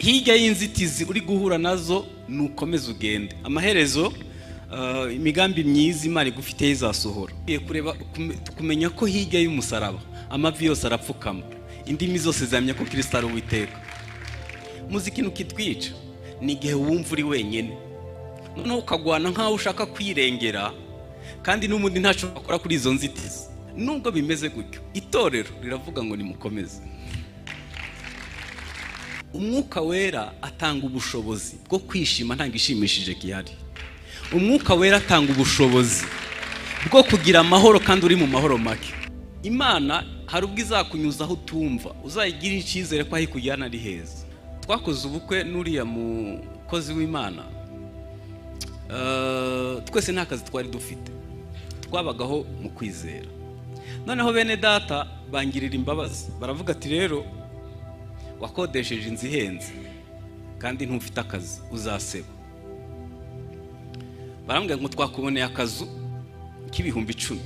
hirya y'inzitizi uri guhura nazo nukomeza ugende amaherezo imigambi myiza Imana igufite izasohora. Kureba kumenya ko hirya y'umusaraba amavi yose arapfukama, indimi zose zamenya ko Kristo ari Uwiteka. Muzi ikintu kitwica ni igihe wumva uri wenyine, noneho ukagwana nkaho ushaka kwirengera kandi n'umundi ntaco akora kuri izo nzitizi. Nubwo bimeze gutyo, itorero riravuga ngo nimukomeze. Umwuka wera atanga ubushobozi bwo kwishima ntagishimishije gihari. Umwuka wera atanga ubushobozi bwo kugira amahoro kandi uri mu mahoro make. Imana hari ubwo izakunyuzaho utumva, uzayigira icyizere ko ahi kujyana ari heza. Twakoze ubukwe n'uriya mukozi w'Imana, twese nta kazi twari dufite, twabagaho mu kwizera. Noneho bene data bangirira imbabazi, baravuga ati rero wakodesheje inzu ihenze kandi ntufite akazi uzaseba. Barambwira ngo twakuboneye akazu k'ibihumbi 10.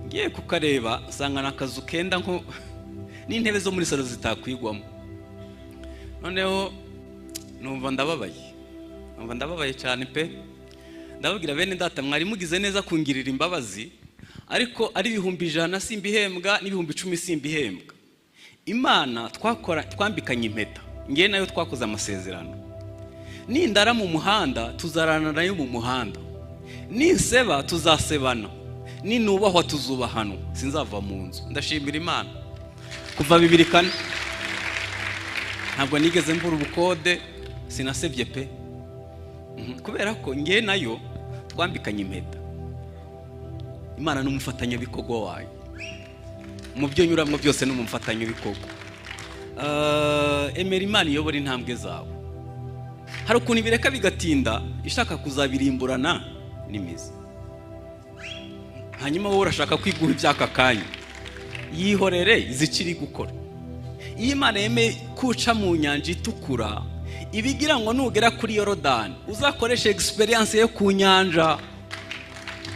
Ngiye kukareba sanga nakazu kenda nko n'intebe zo muri salo zitakwigwamo. Noneho numva ndababaye cyane pe. Ndababwira bene data mwari mugize neza kungirira imbabazi, ariko ari ibihumbi 100 simbihembwa n'ibihumbi 10 simbihembwa. Imana twambikanye impeta, ngiye nayo twakoze amasezerano. Nindara mu muhanda tuzarana nayo mu muhanda, ninseba tuzasebana, ninubahwa tuzubahano, sinzava mu nzu. Ndashimira Imana kuva 2004 ntabwo nigeze mbura ubukode, sinasebye pe, kubera ko ngiye nayo twambikanye impeta. Imana n'umufatanya bikorwa wayo, mu byo nyuramwe byose n'umumfatanya bikorwa. Emera Imana iyobora intambwe zawe. Hari ukuntu ibireka bigatinda ishaka kuzabirimburana n'imizi, hanyuma wowe urashaka kwiguha ibyaka kanya. Yihorere izikiri gukora. Iyo Imana yemeye kuca mu nyanja itukura, ibigira ngo nugera kuri Yorodani uzakoresha experience yo ku nyanja,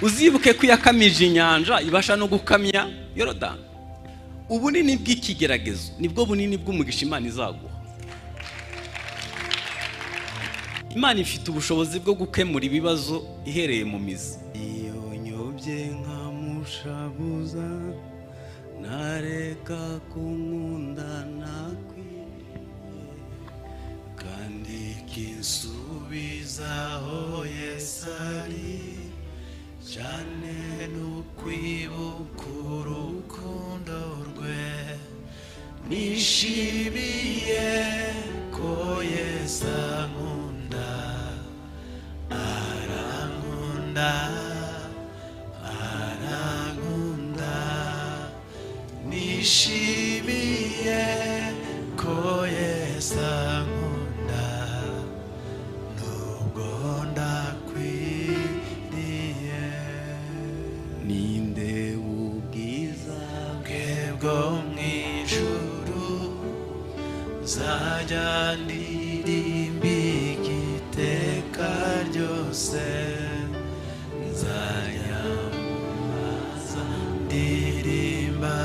uzibuke ko yakamije inyanja ibasha no gukamya Yorodani. Ubunini bw'ikigeragezo nibwo bunini bw'umugisha Imana izaguha. Imana ifite ubushobozi bwo gukemura ibibazo ihereye mu mizi. Iyo nyobye nkamushabuza nareka kunkunda nakwiye, kandi kinsubizaho Yesu ari, cyane n'ukwibuka urukundo rwe. Nishimiye ko Yesu ankunda, arankunda, arankunda. Nishimiye ko Yesu ankunda, nubwo ndakwiriye. Ninde ubwiza bwe bwo mw'ijuru, nzajya ndirimba igiteka ryose, nzayamamaza ndirimba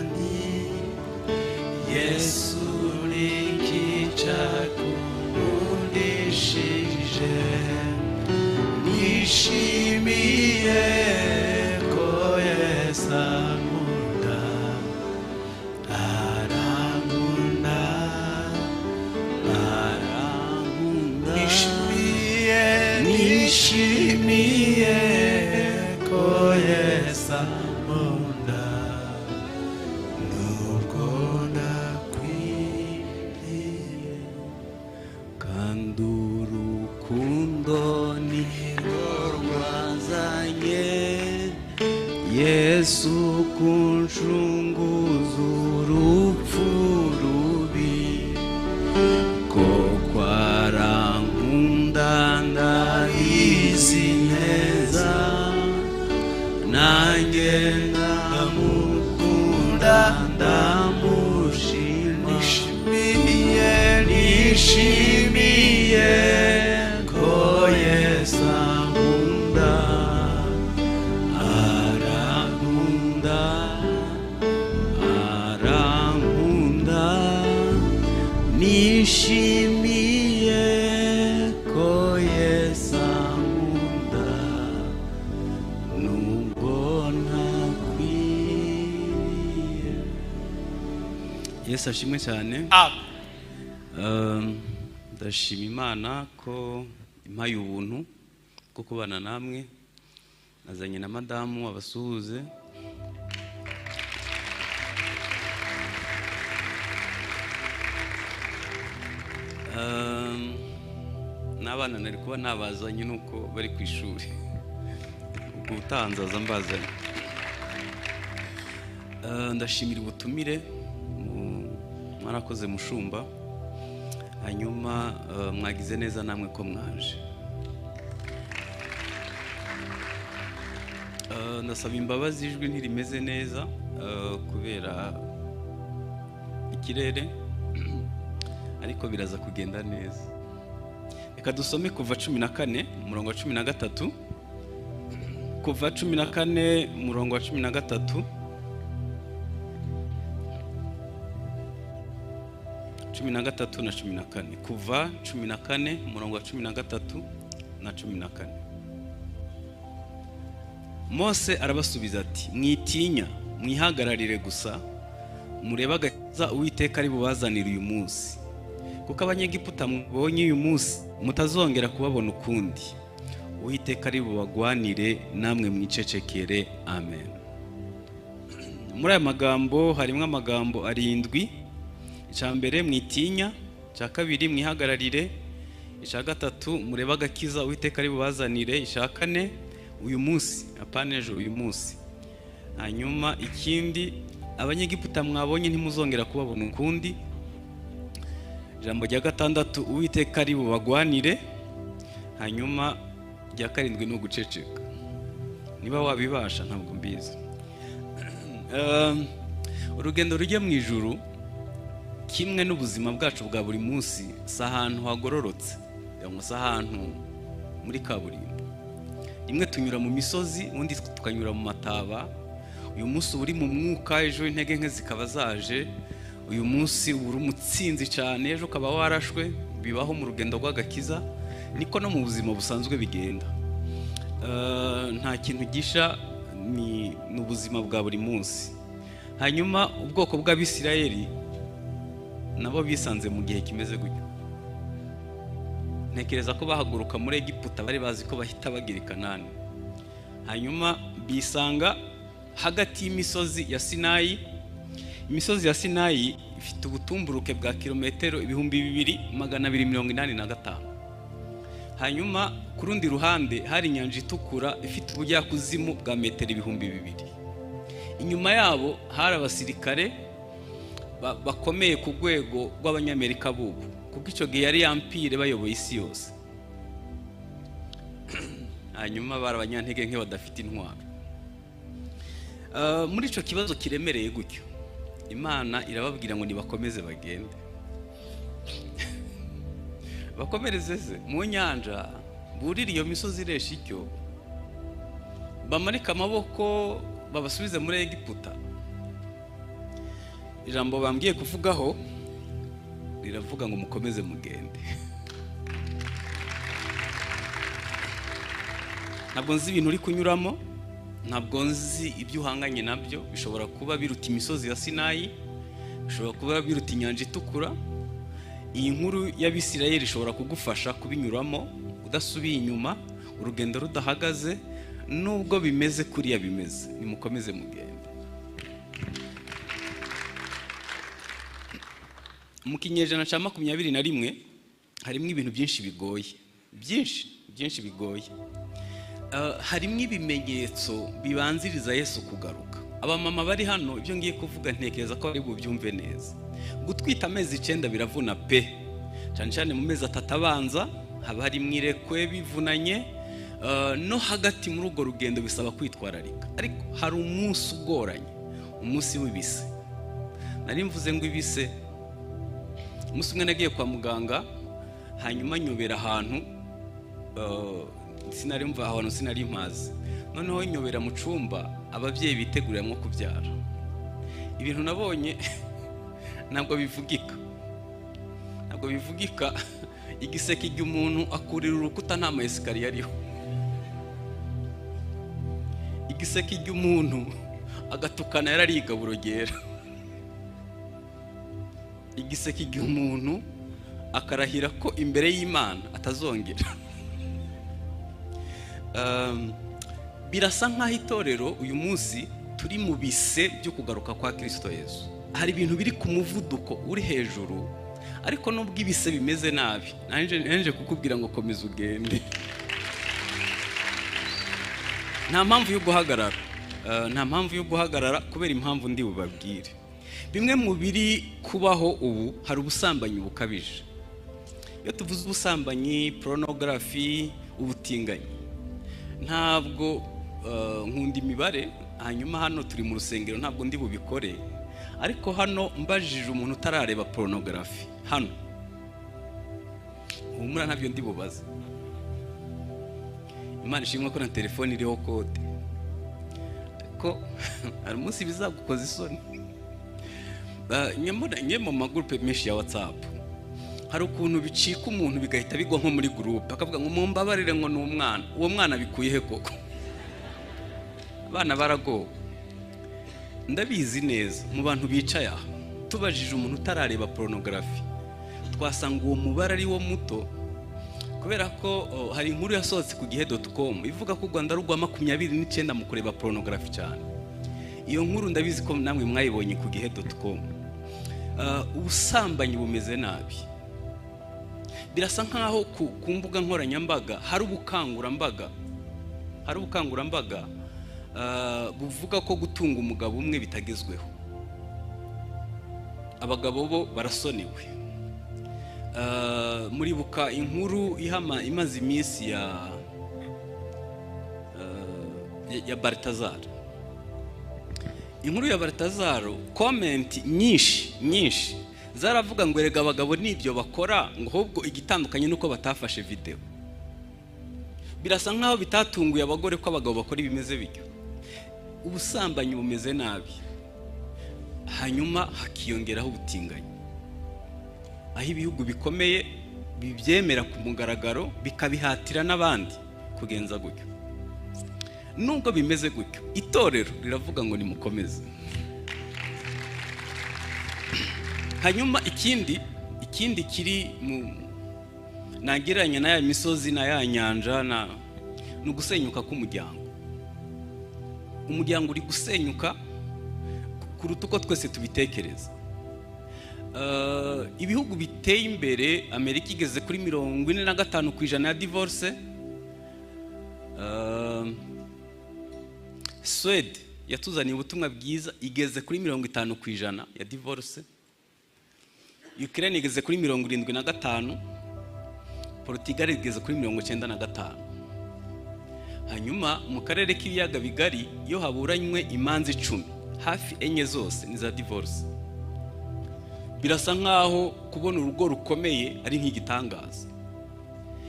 nti Yesu nikicakunkundishije. Nishimiye ko Yesu ankunda, arankunda, arankunda. Nishimiye ko Yesu ankunda, nubwo ndakwiriye. Kandi urukundo nirwo rwazanye Yesu kunshunguza urupfu rubi, koko arankunda ndabizi neza, nanjye ndamukunda ndamushima. Nishimiye ko Yesu ankunda, arankunda, arankunda. nishimiye ko Yesu ankunda nubwo ntakwiriye. Yesu ashimwe cyane. Ndashima Imana ko impaye ubuntu bwo kubana namwe. Nazanye na madamu abasuhuze. N'abana nari kuba nabazanye nuko bari ku ishuri. Ubwo utanzaza mbazanye. Ndashimira ubutumire mwarakoze mushumba. Hanyuma mwagize neza namwe ko mwaje. Ndasaba imbabazi ijwi ntirimeze neza kubera ikirere, ariko biraza kugenda neza. Reka dusome kuva 14 umurongo wa 13. Kuva 14 umurongo wa 13. 13 na 14. Kuva 14 umurongo wa 13 na 14. Mose arabasubiza ati, mwitinya mwihagararire gusa mureba agakiza Uwiteka ari bubazanira uyu munsi, kuko abanyegiputa mubonye uyu munsi mutazongera kubabona ukundi. Uwiteka ari bubagwanire namwe mwicecekere. Amen. Muri aya magambo harimo amagambo 7. Icya mbere mwitinya, icya kabiri mwihagararire, icya gatatu mureba agakiza Uwiteka ari bubazanire, icya kane uyu munsi, apana ejo, uyu munsi. Hanyuma ikindi, abanyegiputa mwabonye ntimuzongera kubabona ukundi. Ijambo rya gatandatu, Uwiteka ari bubagwanire. Hanyuma rya karindwi ni uguceceka. Niba wabibasha ntabwo mbizi. Urugendo rujya mu ijuru kimwe n'ubuzima bwacu bwa buri munsi si ahantu hagororotse, si ahantu muri kaburimbo. Rimwe tunyura mu misozi, undi tukanyura mu mataba. Uyu munsi uri mu mwuka, ejo intege nke zikaba zaje. Uyu munsi uri umutsinzi cyane, ejo ukaba warashwe. Bibaho mu rugendo rw'agakiza, niko no mu buzima busanzwe bigenda. Nta kintu gisha, ni ubuzima bwa buri munsi. Hanyuma ubwoko bw'Abisirayeli nabo bisanze mu gihe kimeze gutyo. Ntekereza ko bahaguruka muri Egiputa bari bazi ko bahita bagira i Kanani. Hanyuma bisanga hagati y'imisozi ya Sinayi. Imisozi ya Sinayi ifite ubutumburuke bwa kilometero 2285. Hanyuma ku rundi ruhande hari inyanja itukura ifite ubujyakuzimu bwa metero 2000. Inyuma yabo hari abasirikare bakomeye ku rwego rw'Abanyamerika bubu, kuko icyo gihe yari yampire bayoboye isi yose. Hanyuma bari abanyantege nke badafite intwaro. Muri icyo kibazo kiremereye gutyo, Imana irababwira ngo nibakomeze bagende. Bakomereze mu nyanja, burira iyo misozi iresha icyo, bamarika amaboko babasubize muri Egiputa. Ijambo bambwiye kuvugaho riravuga ngo mukomeze mugende. Ntabwo nzi ibintu uri kunyuramo, ntabwo nzi ibyo uhanganye nabyo. Bishobora kuba biruta imisozi ya Sinayi, bishobora kuba biruta inyanja itukura. Iyi nkuru y'Abisirayeli ishobora kugufasha kubinyuramo udasubiye inyuma, urugendo rudahagaze. Nubwo bimeze kuriya bimeze, nimukomeze mugende. Mu kinyejana cya 21 harimo ibintu byinshi bigoye, byinshi bigoye. Harimo ibimenyetso bibanziriza Yesu kugaruka. Abamama bari hano, ibyo ngiye kuvuga ntekereza ko ari bubyumve neza. Gutwita amezi 9 biravuna pe, cyane cyane mu mezi 3 abanza haba hari mwirekwe bivunanye. No hagati muri urwo rugendo bisaba kwitwararika. Ariko hari umunsi ugoranye, umunsi w'ibise. Nari mvuze ngo ibise, umunsi umwe nagiye kwa muganga, hanyuma nyobera ahantu, sinari mva ahantu sinari mpazi. Noneho nyobera mu cyumba ababyeyi biteguriramo kubyara. Ibintu nabonye ntabwo bivugika. ntabwo bivugika igiseke cy'umuntu akurira urukuta nta maesikariye ariho, igiseke cy'umuntu agatukana yarariga burogera, igiseke cy'umuntu akarahira ko imbere y'Imana atazongera. Birasa nk'aho itorero uyu munsi turi mu bise byo kugaruka kwa Kristo Yesu. Hari ibintu biri ku muvuduko uri hejuru, ariko nubwo ibise bimeze nabi, nanje kukubwira ngo komeza ugende. Nta mpamvu yo guhagarara, nta mpamvu yo guhagarara kubera impamvu ndi bubabwire. Bimwe mu biri kubaho ubu, hari ubusambanyi bukabije. Iyo tuvuze ubusambanyi, pornography, ubutinganyi, ntabwo nkunda imibare, hanyuma hano turi mu rusengero ntabwo ndi bubikore, ariko hano mbajije umuntu utarareba pornography hano, humura ntabyo ndi bubaza. Imana ishimwe ko na telefone iriho kode, ko hari umunsi bizagukoza isoni. Nye mu magurupe menshi ya WhatsApp hari ukuntu bicika umuntu bigahita bigwa nko muri groupe, akavuga ngo mumbabarire ngo n'umwana, uwo mwana bikuye he koko? Abana baragowe. Ndabizi neza mu bantu bicaye aha, tubajije umuntu utarareba pornography twasanga uwo mubare ari wo muto, kubera ko hari inkuru yasohotse ku gihe.com ivuga ko u Rwanda rugwa 29 mu kureba pornography cyane. Iyo nkuru ndabizi ko namwe mwayibonye ku gihe.com. Ubusambanyi bumeze nabi. Birasa nkaho ku mbuga nkoranyambaga hari ubukangurambaga buvuga ko gutunga umugabo umwe bitagezweho. Abagabo bo barasoniwe. Muribuka inkuru imaze iminsi ya Baltazar. Inkuru ya Baltazar, comment nyinshi zaravuga ngo erega abagabo nibyo bakora, ngo ahubwo igitandukanye nuko batafashe video. Birasa nkaho bitatunguye abagore ko abagabo bakora ibimeze bityo. Ubusambanyi bumeze nabi, hanyuma hakiyongeraho ubutinganyi, aho ibihugu bikomeye bibyemera ku mugaragaro bikabihatira n'abandi kugenza gutyo. Nubwo bimeze gutyo, itorero riravuga ngo nimukomeze. Hanyuma ikindi kiri nagereranya na ya misozi na ya nyanja no gusenyuka k'umuryango. Umuryango uri gusenyuka kuruta uko twese tubitekereza. Ibihugu biteye imbere, Amerika igeze kuri 45% ya divorce. Swede yatuzaniye ubutumwa bwiza, igeze kuri 50% ya divorce. Ukraine igeze kuri 75%, Portugal igeze kuri 95%. Hanyuma mu karere k'ibiyaga bigari iyo haburanywe imanzi 10, hafi enye zose ni za divorce. Birasa nkaho kubona urugo rukomeye ari nk'igitangaza.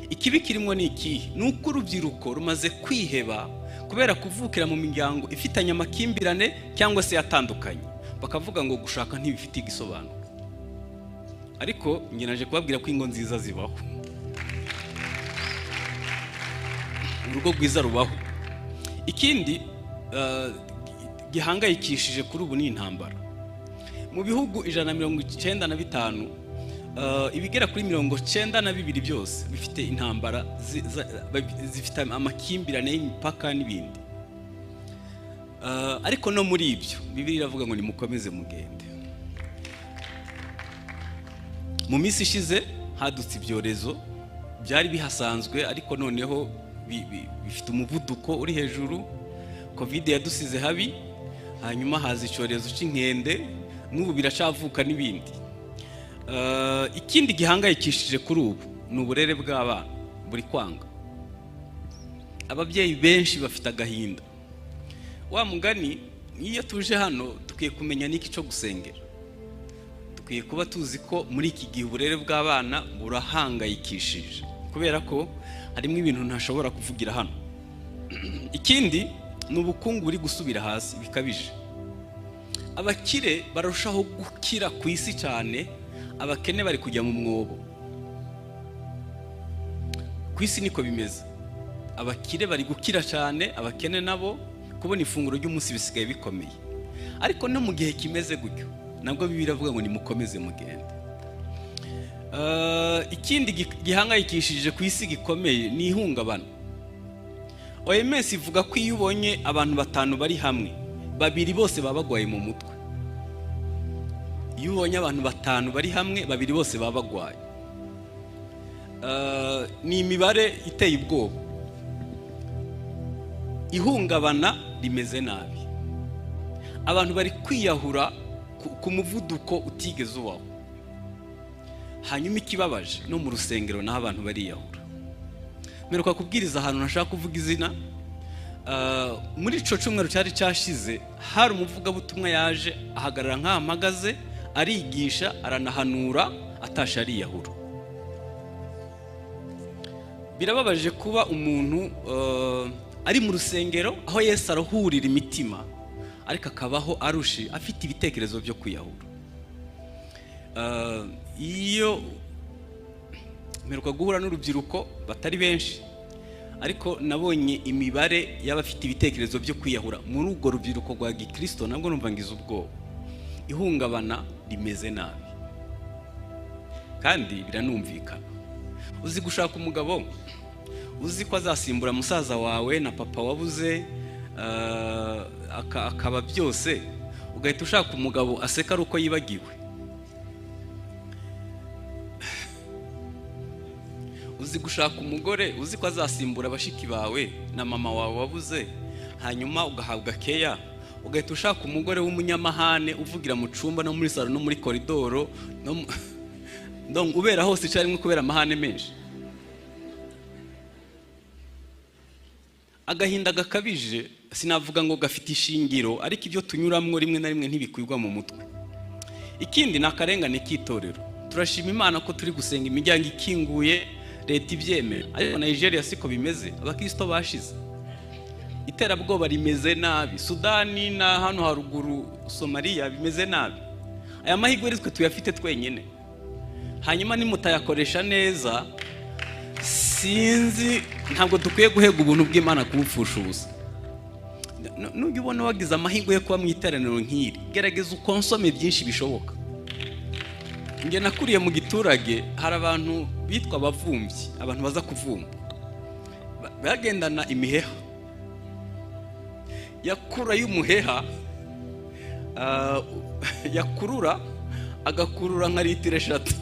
Ikibi kirimo ni iki? Nuko urubyiruko rumaze kwiheba kubera kuvukira mu miryango ifitanye amakimbirane cyangwa se yatandukanye, bakavuga ngo gushaka ntibifite igisobanuro. Ariko naje kubabwira ko ingo nziza zibaho, urugo rwiza rubaho. Ikindi gihangayikishije kuri ubu ni intambara. Mu bihugu 195, ibigera kuri 92 byose bifite intambara, zifite amakimbirane y'imipaka n'ibindi. Ariko no muri ibyo Bibiliya iravuga ngo nimukomeze mugende. Mu minsi ishize hadutse ibyorezo byari bihasanzwe, ariko noneho bifite umuvuduko uri hejuru. Covid yadusize habi, hanyuma haza icyorezo cy'inkende, n'ubu biracavuka n'ibindi. Ikindi gihangayikishije kuri ubu ni uburere bw'abana buri kwanga. Ababyeyi benshi bafite agahinda. Wa mugani, iyo tuje hano dukwiye kumenya n'iki cyo gusengera. Dukwiye kuba tuzi ko muri iki gihe uburere bw'abana burahangayikishije, kubera ko harimo ibintu ntashobora kuvugira hano. Ikindi ni ubukungu buri gusubira hasi bikabije. Abakire barushaho gukira ku isi cyane, abakene bari kujya mu mwobo. Ku isi niko bimeze, abakire bari gukira cyane, abakene nabo kubona ifunguro ry'umunsi bisigaye bikomeye. Ariko no mu gihe kimeze gutyo nabwo Bibiliya iravuga ngo nimukomeze mugende. Ikindi gihangayikishije ku isi gikomeye ni ihungabana. OMS ivuga ko iyo ubonye abantu batanu bari hamwe, babiri bose baba bagwaye mu mutwe. Iyo ubonye abantu batanu bari hamwe, babiri bose baba bagwaye. Ni imibare iteye ubwoba. Ihungabana rimeze nabi, abantu bari kwiyahura ku muvuduko utigeze ubaho. Hanyuma ikibabaje no mu rusengero naho abantu bariyahura. Meruka kubwiriza ahantu nashaka kuvuga izina, muri ico cyumweru cyari cyashize hari umuvugabutumwa yaje ahagarara nk'amagaze arigisha aranahanura atasha ariyahura. Birababaje kuba umuntu ari mu rusengero aho Yesu arahurira imitima, ariko akabaho arushe afite ibitekerezo byo kwiyahura. Iyo meruka guhura n'urubyiruko batari benshi, ariko nabonye imibare y'abafite ibitekerezo byo kwiyahura muri urwo rubyiruko rwa Gikristo, nabwo numva ngize ubwoba. Ihungabana rimeze nabi kandi biranumvikana. Uzi gushaka umugabo, uzi ko azasimbura musaza wawe na papa wabuze, akaba byose, ugahita ushaka umugabo aseka ari uko yibagiwe. Uzi gushaka umugore, uzi ko azasimbura abashiki bawe na mama wawe wabuze, hanyuma ugahabwa keya, ugahita ushaka umugore w'umunyamahane uvugira mu cumba no muri salo no muri koridoro, donc ubera hose cyane kubera amahane menshi. Agahinda gakabije sinavuga ngo gafite ishingiro, ariko ibyo tunyuramwo rimwe na rimwe ntibikwirwa mu mutwe. Ikindi ni akarengane k'itorero. Turashima Imana ko turi gusenga imiryango ikinguye, leta ibyemera, ariko Nigeria siko bimeze, abakristo bashize. Iterabwoba rimeze nabi, Sudani na hano haruguru Somalia bimeze nabi. Aya mahirwe ritwe tuyafite twenyene, hanyuma nimutayakoresha neza, sinzi ntabwo dukwiye guhega ubuntu bw'Imana kubupfusha ubusa. Nujya ubona wagize amahirwe yo kuba mu iteraniro nk'iri, gerageza ukonsome byinshi bishoboka. Nge nakuriye mu giturage, hari abantu bitwa abavumvyi, abantu baza kuvumba, bagendana imiheha. Yakura y'umuheha, yakurura agakurura nka litiro 3,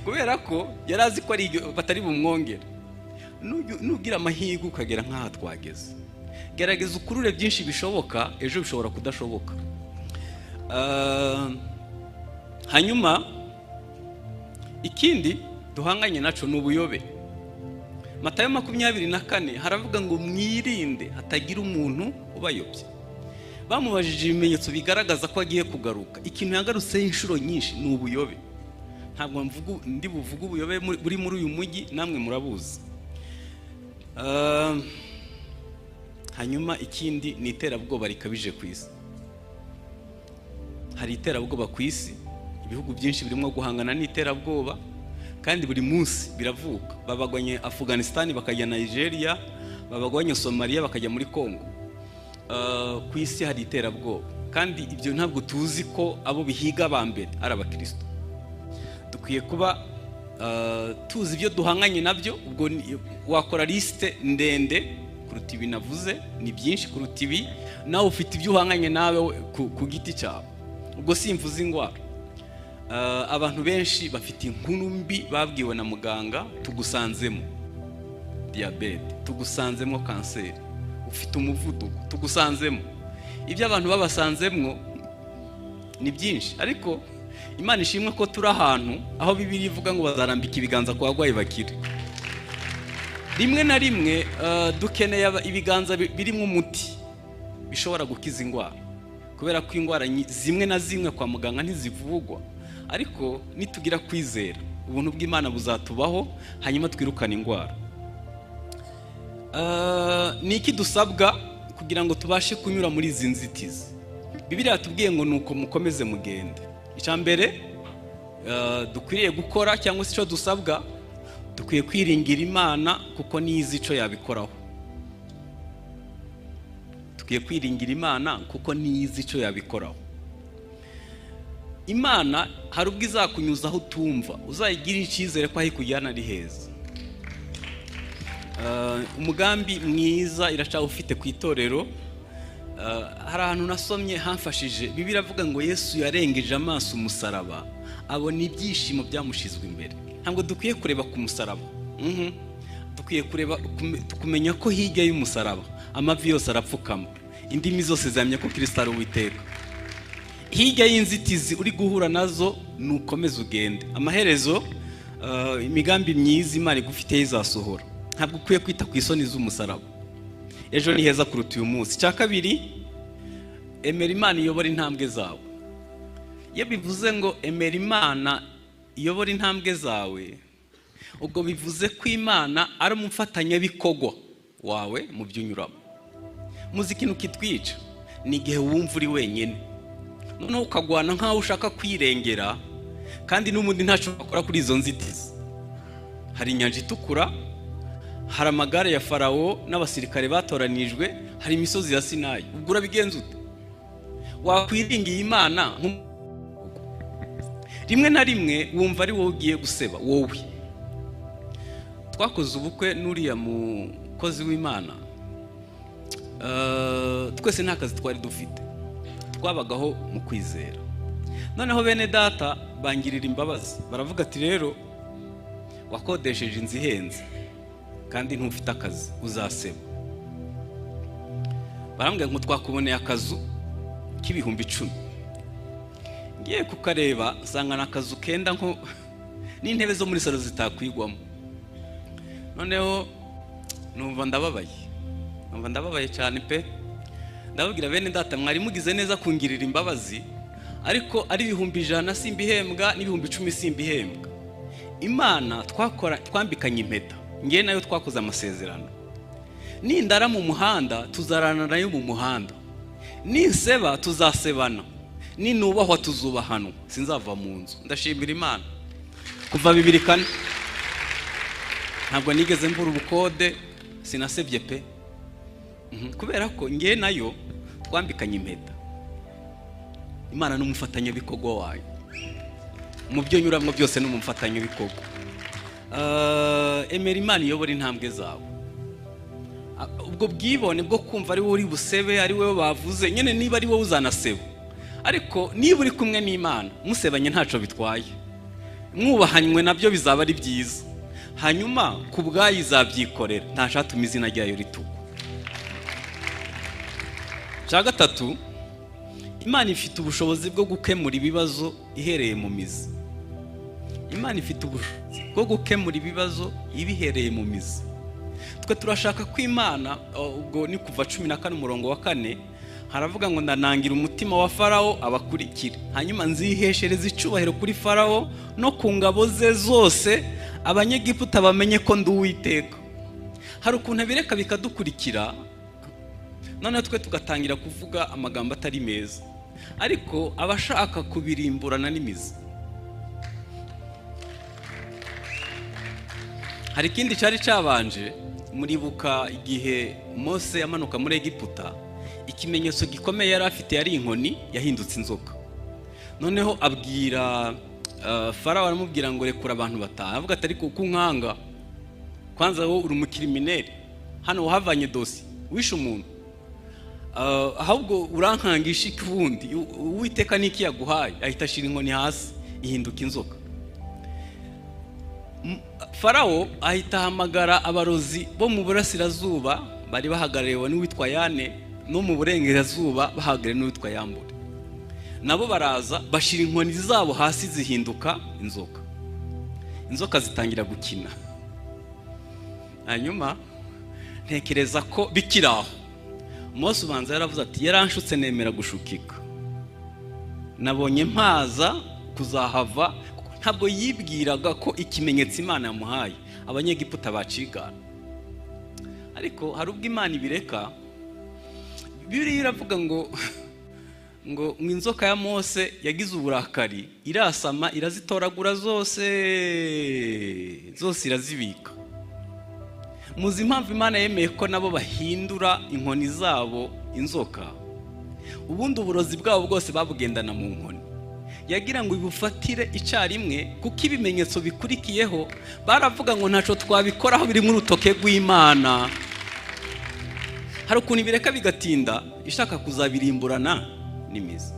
kubera ko yarazi ko ari batari bumwongera. Nugira amahirwe ukagera nk'aha twageze, gerageza ukurure byinshi bishoboka, ejo bishobora kudashoboka. Hanyuma ikindi duhanganye naco n'ubuyobe. Matayo 24 haravuga ngo mwirinde hatagira umuntu ubayobye. Bamubajije ibimenyetso bigaragaza ko agiye kugaruka, ikintu yagarutse inshuro nyinshi ni ubuyobe. Ntabwo ndi buvuga ubuyobe buri muri uyu mujyi, namwe murabuzi. Hanyuma ikindi ni iterabwoba rikabije ku isi. Hari iterabwoba ku isi, ibihugu byinshi birimo guhangana n'iterabwoba, kandi buri munsi biravuka. Babagwanye Afghanistan bakajya Nigeria, babagwanye Somalia bakajya muri Congo. Ku isi hari iterabwoba, kandi ibyo ntabwo tuzi ko abo bihiga bambere ari abakristo. Dukwiye kuba tuzi ibyo duhanganye nabyo. Ubwo wakora liste ndende kuruta ibi navuze, ni byinshi kuruta ibi, nawe ufite ibyo uhanganye nawe ku giti cyawe. Ubwo simvuze ingwara. Abantu benshi bafite inkuru mbi babwiwe na muganga, tugusanzemo diabete, tugusanzemo kanseri, ufite umuvuduko, tugusanzemo. Ibyo abantu babasanzemwo ni byinshi, ariko Imana ishimwe ko turi ahantu aho Bibiliya ivuga ngo bazarambika ibiganza ku bagwayi bakire. Rimwe na rimwe dukeneye ibiganza birimo umuti bishobora gukiza ingwara, kubera ko ingwara zimwe na zimwe kwa muganga ntizivugwa, ariko nitugira kwizera ubuntu bw'Imana buzatubaho, hanyuma twirukana ingwara. Niki dusabwa kugira ngo tubashe kunyura muri izi nzitizi? Bibiliya yatubwiye ngo nuko mukomeze mugende. Icambere dukwiriye gukora cyangwa se icyo dusabwa, dukwiye kwiringira Imana kuko niyizi icyo yabikoraho. Dukwiye kwiringira Imana kuko niyizi icyo yabikoraho. Imana hari ubwo izakunyuza aho utumva, uzayigirira icyizere ko aho ikujyana ari heza. Umugambi mwiza iracaho ufite ku itorero. Hari ahantu nasomye hamfashije, Bibiliya iravuga ngo Yesu yarengeje amaso umusaraba, abona ibyishimo byamushizwe imbere. Ntabwo dukwiye kureba ku musaraba, dukwiye kureba kumenya ko hirya y'umusaraba amavi yose arapfukama, indimi zose zamenya ko Kristo ari Uwiteka. Hirya y'inzitizi uri guhura nazo nukomeza ugende, amaherezo imigambi myiza Imana igufitiye izasohora. Ntabwo ukwiye kwita ku isoni z'umusaraba, ejo ni heza kuruta uyu munsi. Cya kabiri, emera Imana iyobora intambwe zawe. Iyo bivuze ngo emera Imana iyobora intambwe zawe, ubwo bivuze ko Imana ari umufatanyabikorwa wawe mu byo unyuramo. Muzi ikintu kitwica ni igihe wumva uri wenyine, noneho ukagwana nkaho ushaka kwirengera, kandi n'umundi ntacyo akora kuri izo nzitizi. Hari inyanja itukura, hari amagare ya Farawo n'abasirikare batoranijwe, hari imisozi ya Sinayi. Ubwo urabigenza ute? Wakwiringiye Imana rimwe na rimwe wumva ari wowe ugiye guseba wowe. Twakoze ubukwe n'uriya mukozi w'Imana, twese nta kazi twari dufite, twabagaho mu kwizera. Noneho bene data bangirira imbabazi, baravuga ati rero wakodesheje inzu ihenze kandi ntufite akazi, uzaseba. Barambwira ngo twakuboneye akazu k'ibihumbi 10. Ngiye kukareba nsanga n'akazu kenda nko n'intebe zo muri salo zitakwigwamo. Noneho numva ndababaye cyane pe. Ndababwira bene data, mwari mugize neza kungirira imbabazi, ariko ari ibihumbi 100 simbihembwa, n'ibihumbi 10 simbihembwa. Imana twambikanye impeta, ngiye nayo twakoze amasezerano. Nindara mu muhanda tuzarana nayo mu muhanda, ninseba tuzasebana, ninubahwa tuzubahanwa, sinzava mu nzu. Ndashimira Imana kuva 2004 ntabwo nigeze mbura ubukode, sinasebye pe, kubera ko ngiye nayo twambikanye impeta. Imana n'umufatanyabikorwa wayo mu byo nyuramwo byose, n'umufatanyabikorwa. Emera Imana iyobora intambwe zawe. Ubwo bwibone bwo kumva ari wowe uri busebe, ari wowe bavuze, nyene niba ari wowe uzanaseba, ariko niba uri kumwe n'Imana musebanye ntaco bitwaye, mwubahanywe nabyo bizaba ari byiza. Hanyuma kubwayo izabyikorera, ntacatuma izina ryayo ritukwa. Cya gatatu, Imana ifite ubushobozi bwo gukemura ibibazo ihereye mu mizi. Imana ifite ubushobozi bwo gukemura ibibazo ibihereye mu mizi. Twe turashaka ko Imana, ubwo ni kuva 14:4 haravuga ngo ndanangira umutima wa Farawo abakurikira, hanyuma nziheshereza icubahiro kuri Farawo no ku ngabo ze zose, abanyegiputa bamenye ko ndi Uwiteka. Hari ukuntu bireka bikadukurikira, none twe tugatangira kuvuga amagambo atari meza, ariko abashaka kubirimburana n'imizi. Hari ikindi cyari cyabanje, muribuka igihe Mose yamanuka muri Egiputa, ikimenyetso gikomeye yari afite yari inkoni yahindutse inzoka. Noneho abwira Farawo, aramubwira ngo rekura abantu bataha. Avuga ati ariko kunkanga, kwanza wowe uri umukrimineri, hano wahavanye dosi, wishe umuntu, ahubwo urankangisha ikibundi, Uwiteka niki yaguhaye? Ahita ashira inkoni hasi ihinduka inzoka. Farawo ahita hamagara abarozi bo mu burasirazuba, bari bahagarariwe n'uwitwa Yane, no mu burengerazuba bahagarariwe n'uwitwa Yambure. Nabo baraza bashira inkoni zabo hasi zihinduka inzoka. Inzoka zitangira gukina. Hanyuma ntekereza ko bikiraho Mose ubanza yaravuze ati yaranshutse nemera gushukika, nabonye mpaza kuzahava. Ntabwo yibwiraga ko ikimenyetso Imana yamuhaye abanyegiputa bacigana. Ariko hari ubwo Imana ibireka. Bibiliya iravuga ngo ngo inzoka ya Mose yagize uburakari irasama irazitoragura zose irazibika. Muzi impamvu Imana yemeye ko nabo bahindura inkoni zabo inzoka? Ubundi uburozi bwabo bwose babugendana mu nkoni, yagira ngo ibufatire icyarimwe, kuko ibimenyetso bikurikiyeho baravuga ngo ntaco twabikoraho biri mu rutoke rw'Imana. Hari ukuntu ibireka bigatinda ishaka kuzabirimburana n'imizi,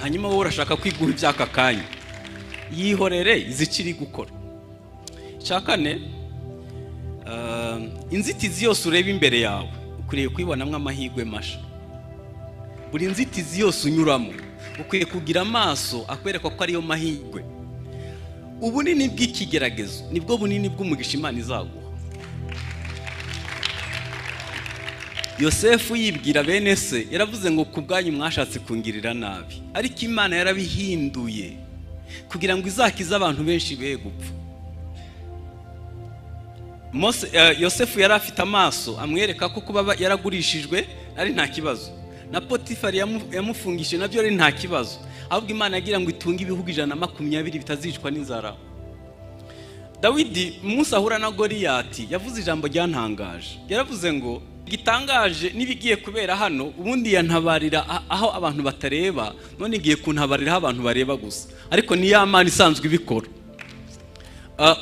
hanyuma wowe urashaka kwiguha ibyaka kanya, yihorere izikiri gukora. Cyakane, inzitizi yose ureba imbere yawe ukwiye kwibonamwe amahirwe masha. Buri nzitizi yose unyuramo ukwiye kugira amaso akwereka ko ariyo mahirwe. Ubunini bw'ikigeragezo nibwo bunini bw'umugisha Imana izaguha. Yosefu yibwira bene se yaravuze ngo kubwanyu mwashatse kungirira nabi, ariko Imana yarabihinduye kugira ngo izakize abantu benshi be gupfa. Yosefu yari afite amaso amwereka ko kuba yaragurishijwe ari nta kibazo, na Potifari yamufungishije nabyo ari nta kibazo, ahubwo Imana yagira ngo itunge ibihugu 120 bitazicwa n'inzara. Dawidi Musa ahura na Goliyati yavuze ijambo ryantangaje, yaravuze ngo gitangaje nibigiye kubera hano, ubundi yantabarira aho abantu batareba, none igiye kuntabarira aho abantu bareba gusa, ariko ni ya Mana isanzwe ibikora.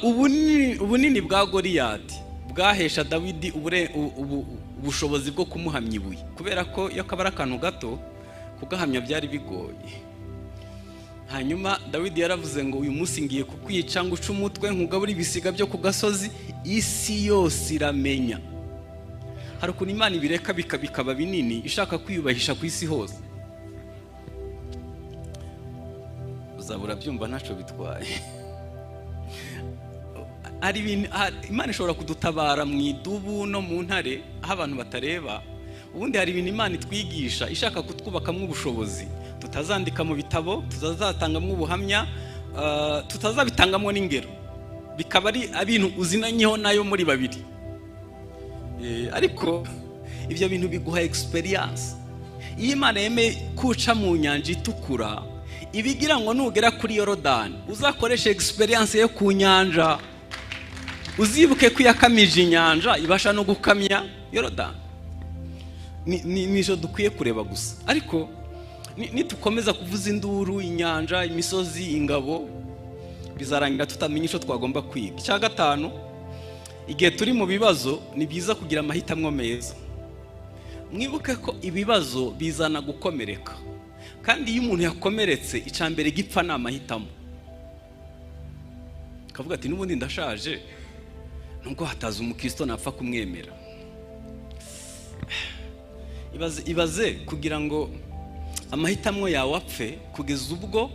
Ubunini bwa Goliyati bwahesha Dawidi ubushobozi bwo kumuhamya ibuye, kubera ko iyo kabara akantu gato kugahamya byari bigoye. Hanyuma Dawidi yaravuze ngo uyu munsi ngiye kukwica ngo uce umutwe nkugabura ibisiga byo ku gasozi, isi yose iramenya. Hari ukuntu Imana ibireka bikaba binini ishaka kwiyubahisha ku isi hose. Uzabura byumva ntaco bitwaye. Imana ishobora kudutabara mu idubu no mu ntare aho abantu batareba. Ubundi hari ibintu Imana itwigisha ishaka kutwubakamwo ubushobozi tutazandika mu bitabo, tuzazatangamwo ubuhamya, tutazabitangamwo n'ingero, bikaba ari ibintu uzinanyeho nayo muri babiri. Ariko ibyo bintu biguha experience. Iyo Imana yemeye kuca mu nyanja itukura, ibigira ngo nugera kuri Yorodani uzakoresha experience yo ku nyanja, uzibuke ko yakamije inyanja ibasha no gukamya Yorodani. Nijo dukwiye kureba gusa. Ariko nitukomeza kuvuza induru, inyanja, imisozi, ingabo, bizarangira tutamenye ico twagomba kwiga. Cya gatanu, igihe turi mu bibazo ni byiza kugira amahitamo meza. Mwibuke ko ibibazo bizana gukomereka, kandi iyo umuntu yakomeretse icambere gipfa na amahitamo. Kavuga ati nubundi ndashaje, nubwo hataza umukristo napfa kumwemera. Ibaze kugira ngo amahitamo yawe apfe kugeza ubwo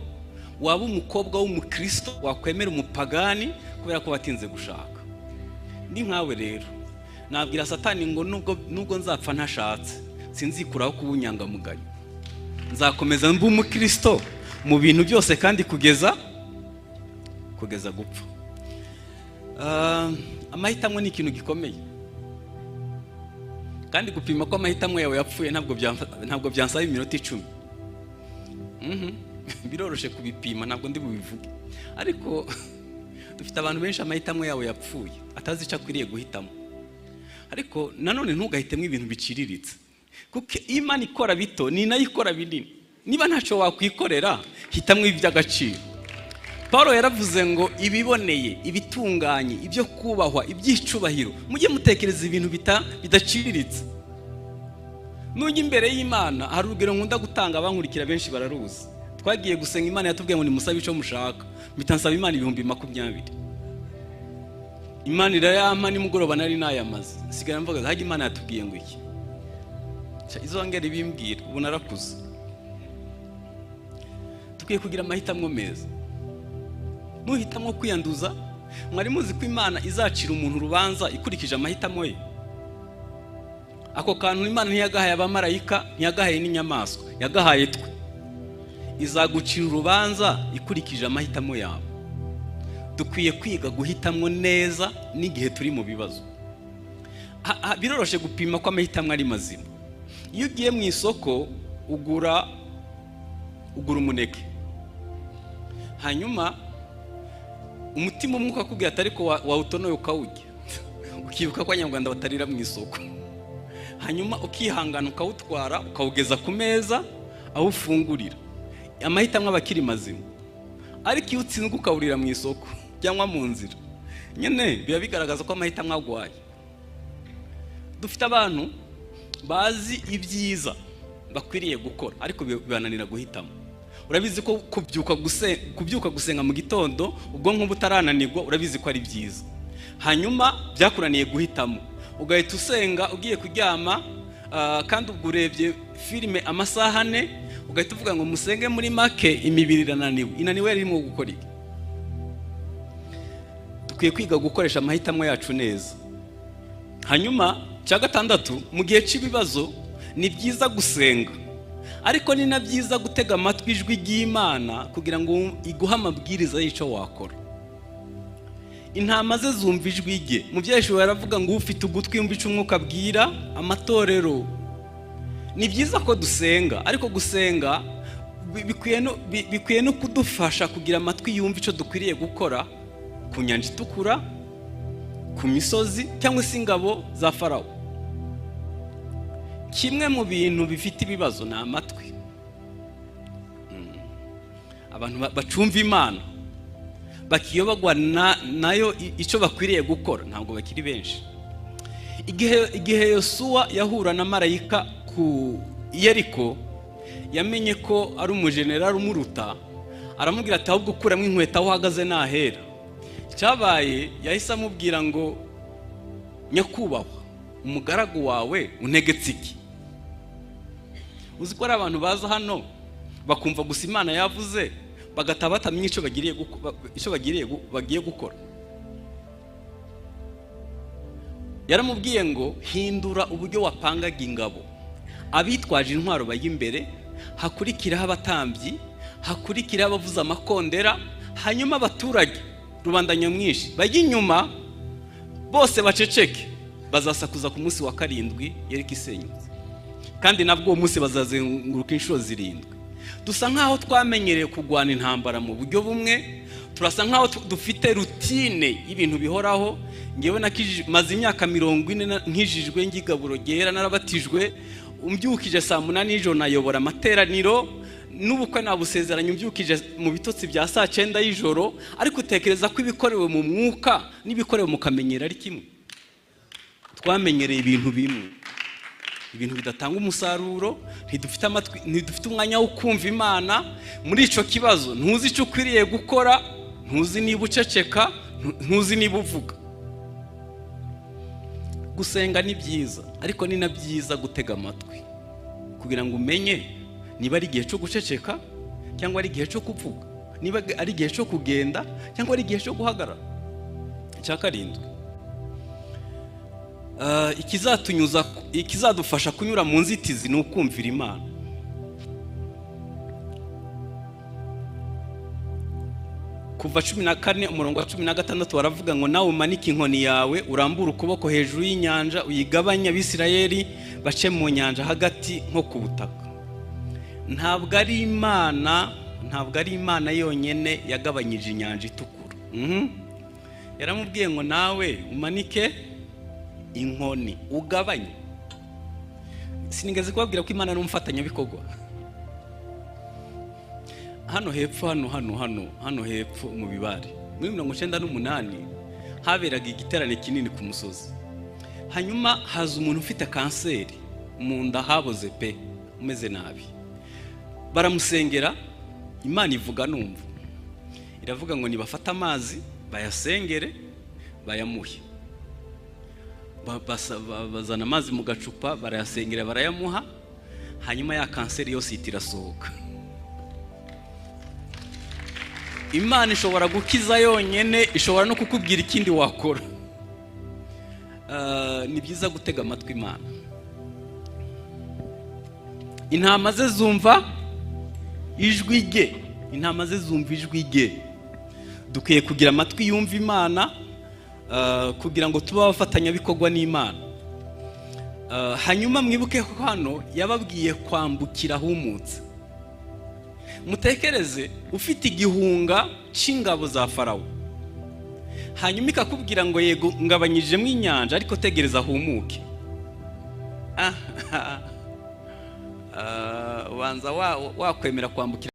waba umukobwa w'umukristo wakwemera umupagani kubera ko watinze gushaka. Ndi nkawe rero nabwira Satani ngo nubwo nzapfa ntashatse sinzikuraho kubunyangamugayo, nzakomeza mba umukristo mu bintu byose kandi kugeza gupfa. Amahitamo ni ikintu gikomeye, kandi gupima ko amahitamo yawe yapfuye ntabwo byansaba iminota 10. Biroroshe kubipima, ntabwo ndi bubivuge, ariko dufite abantu benshi amahitamo yawe yapfuye atazi icyo akwiriye guhitamo. Ariko nanone ntugahitemo ibintu biciriritse, kuko Imana ikora bito ni nayo ikora binini. Niba ntacyo wakwikorera hitamwe iby'agaciro. Paulo yaravuze ngo ibiboneye, ibitunganye, ibyo kubahwa, ibyicubahiro, mujye mutekereza ibintu bidaciriritse. Nujya imbere y'Imana, hari urugero nkunda gutanga abankurikira benshi bararuzi. Twagiye gusenga, Imana yatubwiye ngo nimusabe icyo mushaka, mpitansaba Imana 2020. Imana irayampa nimugoroba nari nayamaze, sigara mvuga haje Imana yatubwiye ngo iki. Izo ngeri bimbwira ubu narakuze. Tukwiye kugira amahitamo meza. Nuhitamo kwiyanduza, mwari muzi ko Imana izacira umuntu urubanza ikurikije amahitamo ye. Ako kantu Imana ntiyagahaye abamarayika, ntiyagahaye n'inyamaswa, yagahaye twe. Izagucira urubanza ikurikije amahitamo yawe. Dukwiye kwiga guhitamo neza n'igihe turi mu bibazo. Biroroshe gupima ko amahitamo ari mazima. Iyo ugiye mu isoko ugura umuneke, hanyuma umutima umwe ukakubwira ati ariko wawutonoye ukawurya, ukibuka ko abanyarwanda batarira mu isoko, hanyuma ukihangana ukawutwara ukawugeza ku meza aho ufungurira. Amahitamo aba akiri mazima, ariko iyo utsinzwe ukawurira mu isoko cyangwa mu nzira, nyine biba bigaragaza ko amahitamo agwaye. Dufite abantu bazi ibyiza bakwiriye gukora, ariko bibananira guhitamo. Urabizi ko kubyuka gusenga mu gitondo ubwonko butarananirwa, urabizi ko ari byiza, hanyuma byakuraniye guhitamo, ugahita usenga ugiye kuryama, kandi ubwo urebye filime amasaha 4, ugahita uvuga ngo musenge muri make, imibiri inaniwe yarimo gukora iki? Dukwiye kwiga gukoresha amahitamo yacu neza. Hanyuma cya gatandatu, mu gihe cy'ibibazo ni byiza gusenga, ariko ni na byiza gutega amatwi ijwi ry'Imana kugira ngo iguhe amabwiriza y'icyo wakora. Intama ze zumva ijwi rye. Mu byeshuri baravuga ngo ufite ugutwi yumva icyo umwuka abwira amatorero. Ni byiza ko dusenga, ariko gusenga bikwiye no kudufasha kugira amatwi yumva icyo dukwiriye gukora ku nyanja itukura, ku misozi, cyangwa se ingabo za Farawo. Kimwe mu bintu bifite ibibazo ni amatwi. Abantu bacumva Imana bakiyobagwa nayo icyo bakwiriye gukora ntabwo bakiri benshi. Igihe Yosuwa yahura na marayika ku Yeriko, yamenye ko ari umujenerali umuruta, aramubwira ati ahubwo kuramo inkweto aho uhagaze nahera. Cyabaye yahise amubwira ngo nyakubahwa, umugaragu wawe untegetse iki? Uzi ko ari abantu baza hano bakumva gusa Imana yavuze bagataha batamenya icyo bagiye gukora. Yaramubwiye ngo hindura uburyo wapangaga ingabo, abitwaje intwaro bajya imbere, hakurikiraho abatambyi, hakurikiraho abavuza amakondera, hanyuma abaturage rubanda nyamwinshi bajya inyuma, bose baceceke, bazasakuza ku munsi wa 7 Yeriko isenyutse, kandi nabwo uwo munsi bazazenguruka inshuro 7. Dusa nkaho twamenyereye kugwana intambara mu buryo bumwe, turasa nkaho dufite rutine y'ibintu bihoraho. Ngewe maze imyaka 40 nkijijwe, ngigaburo gera, narabatijwe, umbyukije saa 8 y'ijoro nayobora amateraniro, n'ubukwe nabusezeranye umbyukije mu bitotsi bya saa 9 y'ijoro, ariko utekereza ko ibikorewe mu mwuka n'ibikorewe mu kamenyera ari kimwe. Twamenyereye ibintu bimwe, ibintu bidatanga umusaruro, ntidufite umwanya wo kumva Imana. Muri ico kibazo ntuzi icyo ukwiriye gukora, ntuzi niba uceceka, ntuzi niba uvuga. Gusenga ni byiza, ariko ni na byiza gutega amatwi kugira ngo umenye niba ari igihe cyo guceceka cyangwa ari igihe cyo kuvuga, niba ari igihe cyo kugenda cyangwa ari igihe cyo guhagarara. Cya 7, ikizadufasha kunyura mu nzitizi ni ukumvira Imana. Kuva 14 umurongo wa 16 baravuga ngo nawe umanike inkoni yawe, urambura ukuboko hejuru y'inyanja, uyigabanya Abisirayeli bace mu nyanja hagati nko ku butaka. Ntabwo ari Imana yonyine yagabanyije inyanja itukura. Yaramubwiye ngo nawe umanike inkoni ugabanye. Sinigeze kubabwira ko Imana ari umufatanyabikorwa. Hano hepfo mu Bibare muri 1998 haberaga igiterane kinini ku musozi. Hanyuma haza umuntu ufite kanseri mu nda, haboze pe, umeze nabi. Baramusengera, Imana ivuga numva, iravuga ngo nibafata amazi bayasengere bayamuhe. Bazana amazi mu gacupa, barayasengera barayamuha, hanyuma ya kanseri yose itirasohoka. Imana ishobora gukiza yonyene, ishobora no kukubwira ikindi wakora. Ni byiza gutega amatwi Imana. Intama ze zumva ijwi rye, intama ze zumva ijwi rye. Dukwiye kugira amatwi yumva Imana kugira ngo tuba abafatanyabikorwa n'Imana. hanyuma mwibuke ko hano yababwiye kwambukira humutse. Mutekereze ufite igihunga c'ingabo za Farawo, hanyuma ikakubwira ngo yego ngabanyijemo inyanja ariko tegereza humuke. Ubanza wakwemera kwambukira